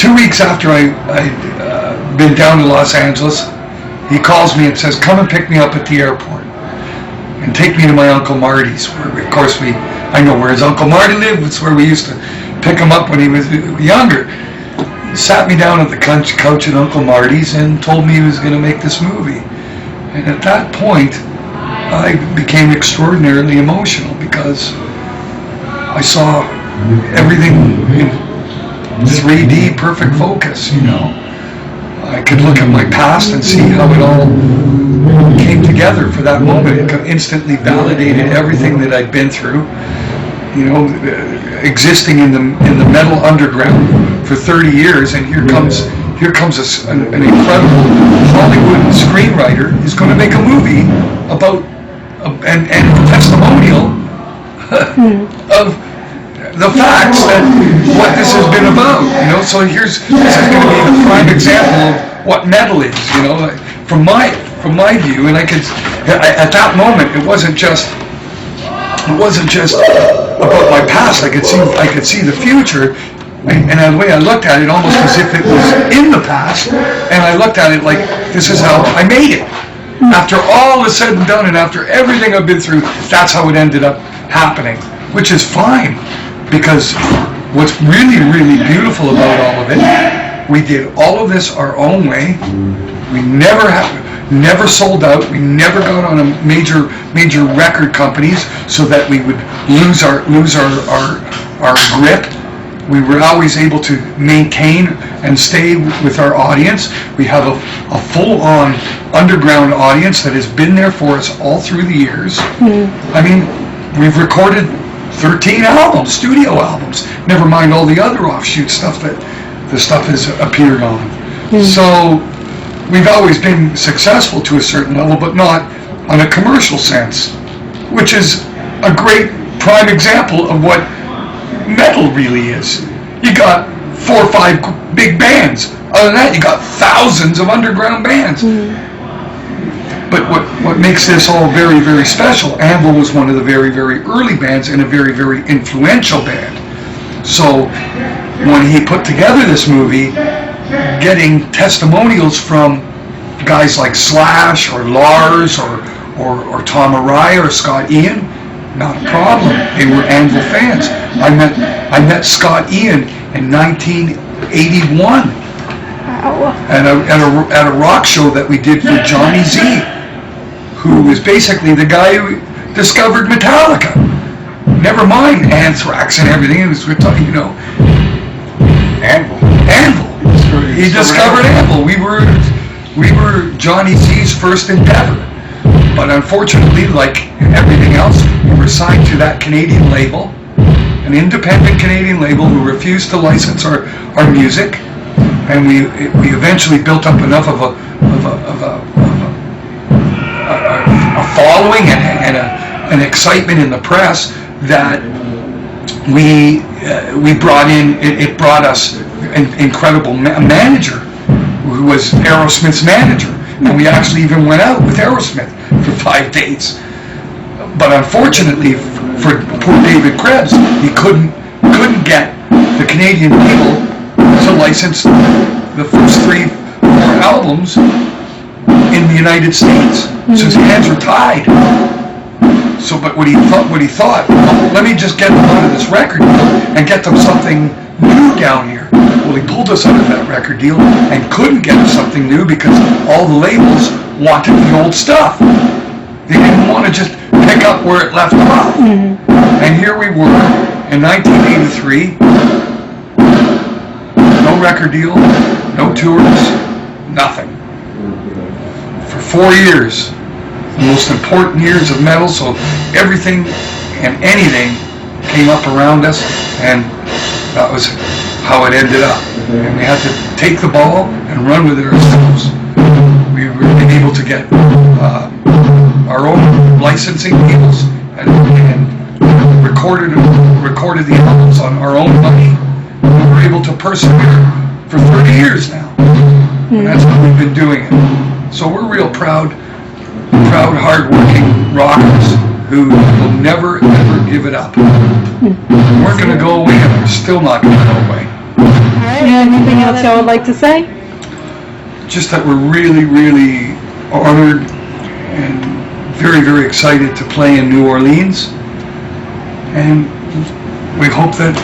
2 weeks after I'd been down to Los Angeles, he calls me and says, come and pick me up at the airport and take me to my Uncle Marty's, where, of course, I know where his Uncle Marty lived. It's where we used to pick him up when he was younger. He sat me down at the couch at Uncle Marty's and told me he was going to make this movie. And at that point, I became extraordinarily emotional because I saw everything in 3D perfect focus, you know. I could look at my past and see how it all came together for that moment. It instantly validated everything that I'd been through, you know, existing in the metal underground for 30 years, and here comes an incredible Hollywood screenwriter who's going to make a movie about and a testimonial of the facts that what this has been about, you know. So this is going to be the prime example of what metal is, you know, from my view. And I could, at that moment, it wasn't just about my past. I could see the future, and the way I looked at it, almost as if it was in the past, and I looked at it like, this is how I made it. After all is said and done, and after everything I've been through, that's how it ended up happening, which is fine, because what's really, really beautiful about all of it, we did all of this our own way. We never sold out. We never got on a major record companies so that we would lose our grip. We were always able to maintain and stay with our audience. We have a full-on underground audience that has been there for us all through the years. I mean, we've recorded 13 albums, studio albums, never mind all the other offshoot stuff that the stuff has appeared on. So we've always been successful to a certain level, but not on a commercial sense, which is a great prime example of what metal really is. You got 4 or 5 big bands. Other than that, you got thousands of underground bands. But what makes this all very, very special, Anvil was one of the very, very early bands and a very, very influential band. So when he put together this movie, getting testimonials from guys like Slash or Lars or Tom Araya or Scott Ian, not a problem. They were Anvil fans. I met Scott Ian in 1981 at a rock show that we did for Johnny Z, who is basically the guy who discovered Metallica. Never mind Anthrax and everything. It was, you know, Anvil. He discovered Anvil. We were Johnny Z's first endeavor. But unfortunately, like everything else, we were signed to that Canadian label, an independent Canadian label who refused to license our music, and we eventually built up enough of a following and an excitement in the press that we brought in. It brought us an incredible manager who was Aerosmith's manager, and we actually even went out with Aerosmith for 5 days. But unfortunately for poor David Krebs, he couldn't get the Canadian people to license the first 3 or 4 albums in the United States. So his hands were tied. So, but what he thought, well, let me just get them out of this record deal and get them something new down here. Well, he pulled us out of that record deal and couldn't get us something new because all the labels wanted the old stuff. They didn't want to just pick up where it left off. And here we were in 1983, no record deal, no tours, nothing. For 4 years, the most important years of metal, so everything and anything came up around us, and that was how it ended up. And we had to take the ball and run with it ourselves. We were able to get our own licensing deals and recorded the albums on our own money. We were able to persevere for 30 years now, and that's how we've been doing it. So we're real proud, hard-working rockers who will never, ever give it up. We're going to go away, and we're still not going to go away. All right. Anything else y'all would like to say? Just that we're really, really honored and very, very excited to play in New Orleans. And we hope that